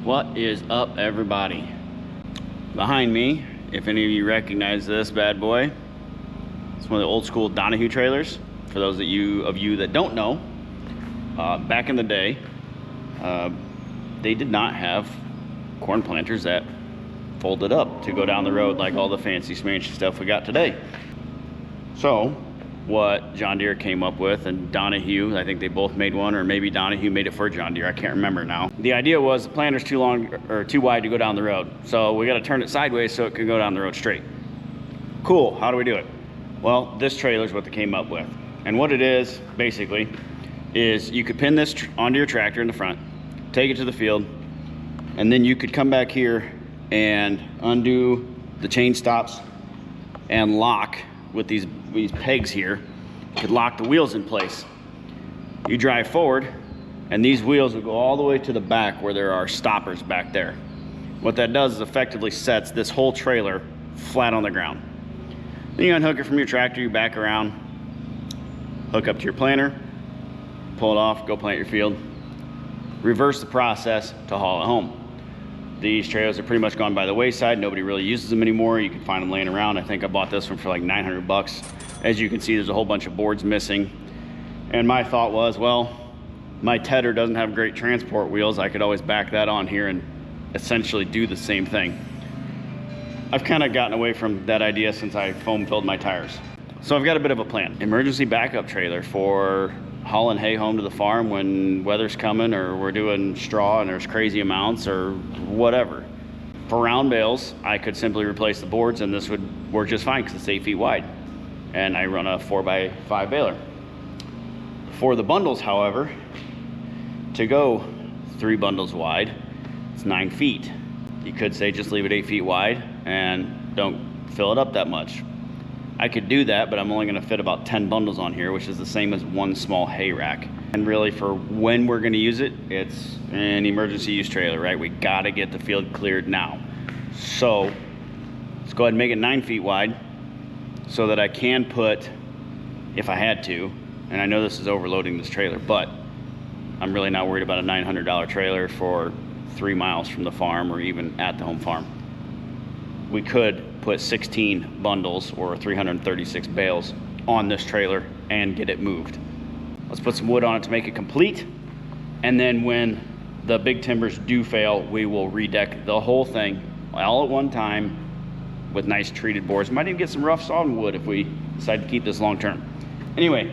What is up, everybody? Behind me, if any of you recognize this bad boy, it's one of the old school Donahue trailers. For those of you that don't know, back in the day, they did not have corn planters that folded up to go down the road like all the fancy smancy stuff we got today. So what John Deere came up with, and Donahue, I think they both made one, or maybe Donahue made it for John Deere, I can't remember now. The idea was the planter's too long or too wide to go down the road, so we got to turn it sideways so it can go down the road straight. Cool. How do we do it? Well, this trailer is what they came up with, and what it is basically is you could pin this onto your tractor in the front, take it to the field, and then you could come back here and undo the chain stops and lock with these pegs here. You could lock the wheels in place. You drive forward and these wheels will go all the way to the back where there are stoppers back there. What that does is effectively sets this whole trailer flat on the ground. Then you unhook it from your tractor, you back around, hook up to your planter, pull it off, go plant your field, reverse the process to haul it home. These trailers are pretty much gone by the wayside. Nobody really uses them anymore. You can find them laying around. I think I bought this one for like 900 bucks. As you can see, there's a whole bunch of boards missing. And my thought was, well, my Tedder doesn't have great transport wheels. I could always back that on here and essentially do the same thing. I've kind of gotten away from that idea since I foam filled my tires. So I've got a bit of a plan. Emergency backup trailer for hauling hay home to the farm when weather's coming, or we're doing straw and there's crazy amounts or whatever. For round bales, I could simply replace the boards and this would work just fine because it's 8 feet wide. And I run a 4x5 baler. For the bundles, however, to go 3 bundles wide, it's 9 feet. You could say just leave it 8 feet wide and don't fill it up that much. I could do that, but I'm only gonna fit about 10 bundles on here, which is the same as one small hay rack. And really for when we're gonna use it, it's an emergency use trailer, right? We gotta get the field cleared now. So let's go ahead and make it 9 feet wide so that I can put, if I had to, and I know this is overloading this trailer, but I'm really not worried about a $900 trailer for 3 miles from the farm or even at the home farm. We could put 16 bundles or 336 bales on this trailer and get it moved. Let's put some wood on it to make it complete. And then when the big timbers do fail, we will redeck the whole thing all at one time with nice treated boards. Might even get some rough sawn wood if we decide to keep this long term. Anyway,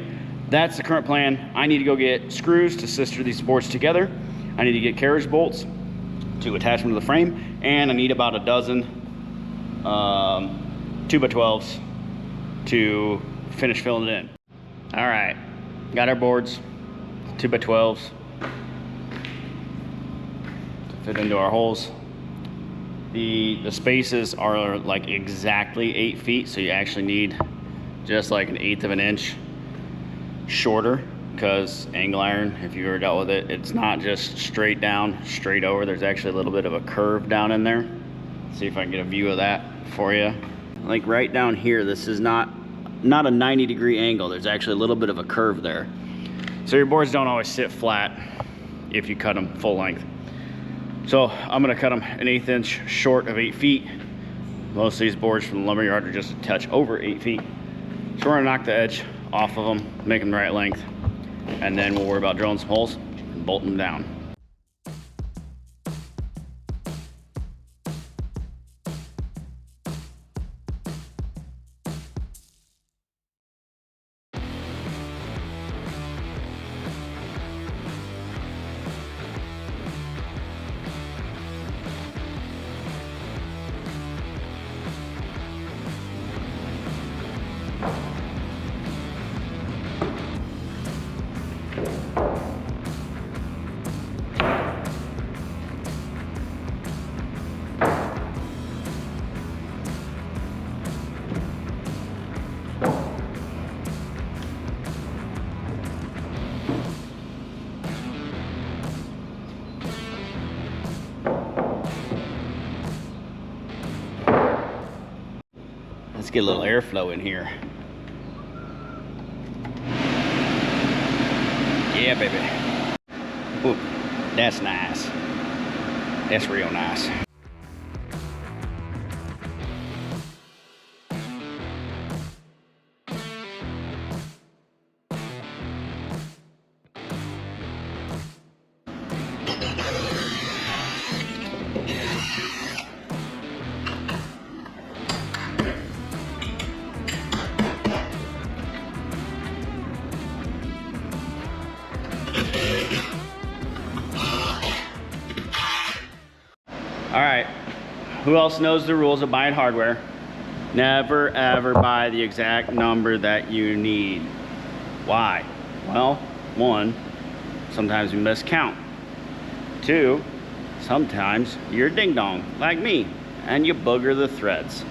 that's the current plan. I need to go get screws to sister these boards together. I need to get carriage bolts to attach them to the frame, and I need about a dozen 2x12s to finish filling it in. All right, got our boards, 2x12s to fit into our holes. The spaces are like exactly 8 feet, so you actually need just like 1/8 of an inch shorter, because angle iron, if you've ever dealt with it, it's not just straight down, straight over. There's actually a little bit of a curve down in there. Let's see if I can get a view of that for you. Like right down here, this is not a 90-degree angle. There's actually a little bit of a curve there. So your boards don't always sit flat if you cut them full length. So I'm gonna cut them 1/8 inch short of 8 feet. Most of these boards from the lumberyard are just a touch over 8 feet. So we're gonna knock the edge off of them, make them the right length, and then we'll worry about drilling some holes and bolting them down. Let's get a little airflow in here. Yeah, baby. Ooh, that's nice. It's real nice. All right, who else knows the rules of buying hardware? Never ever buy the exact number that you need. Why? Well, one, sometimes you miscount. Two, sometimes you're ding dong like me and you booger the threads.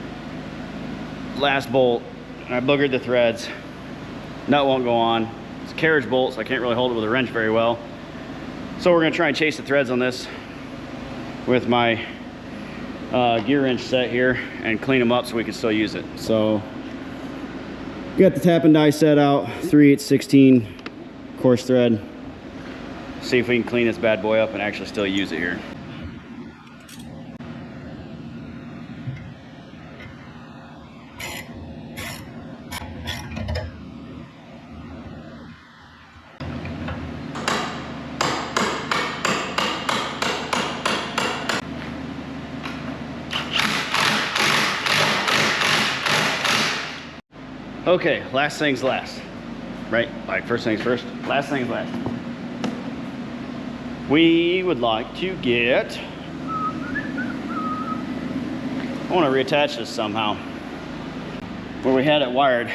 Last bolt, I boogered the threads. Nut won't go on. It's a carriage bolt, so I can't really hold it with a wrench very well. So we're gonna try and chase the threads on this with my gear wrench set here and clean them up so we can still use it. So got the tap and die set out, 3/8/16 coarse thread. See if we can clean this bad boy up and actually still use it here. Okay, last things last, right? Like first things first, last things last. We would like to get, I want to reattach this somehow. Where we had it wired,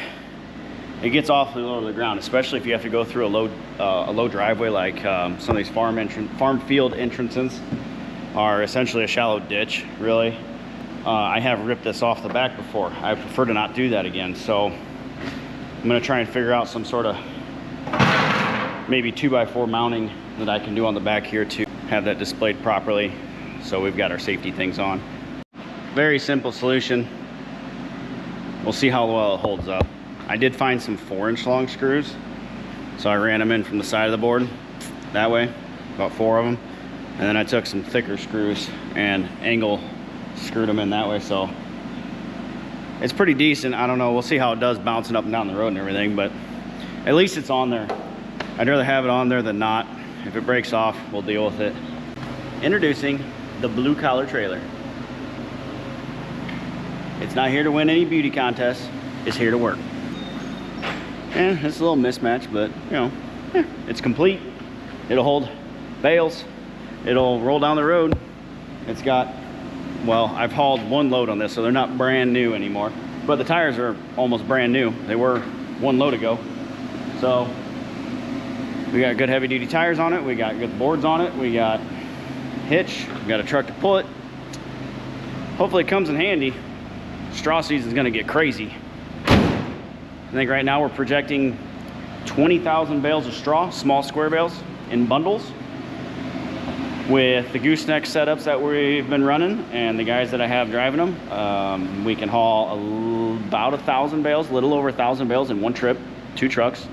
it gets awfully low to the ground, especially if you have to go through a low driveway like some of these farm field entrances are essentially a shallow ditch, really. I have ripped this off the back before. I prefer to not do that again, so I'm gonna try and figure out some sort of maybe 2x4 mounting that I can do on the back here to have that displayed properly, so we've got our safety things on. Very simple solution. We'll see how well it holds up. I did find some 4-inch long screws, so I ran them in from the side of the board that way, about 4 of them, and then I took some thicker screws and angle screwed them in that way. So it's pretty decent. I don't know, we'll see how it does bouncing up and down the road and everything, but at least it's on there. I'd rather have it on there than not. If it breaks off, we'll deal with it. Introducing the Blue Collar Trailer. It's not here to win any beauty contests, it's here to work. And it's a little mismatch, but you know, it's complete. It'll hold bales, it'll roll down the road. It's got, well, I've hauled one load on this, so they're not brand new anymore, but the tires are almost brand new. They were one load ago. So we got good heavy duty tires on it, we got good boards on it, we got hitch, we got a truck to pull it. Hopefully it comes in handy. Straw season's gonna get crazy. I think right now we're projecting 20,000 bales of straw, small square bales in bundles. With the gooseneck setups that we've been running and the guys that I have driving them, we can haul about 1,000 bales, a little over 1,000 bales in one trip, 2 trucks.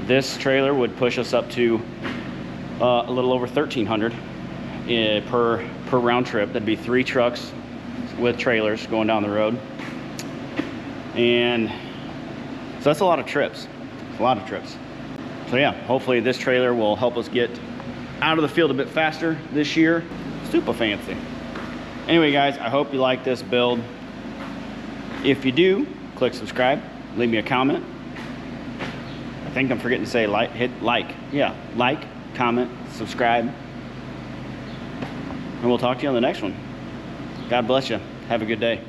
This trailer would push us up to a little over 1,300 per round trip. That'd be 3 trucks with trailers going down the road. And so that's a lot of trips, a lot of trips. So yeah, hopefully this trailer will help us get out of the field a bit faster this year. Super fancy. Anyway guys, I hope you like this build. If you do, click subscribe, leave me a comment. I think I'm forgetting to say hit like. Yeah, like, comment, subscribe. And we'll talk to you on the next one. God bless you. Have a good day.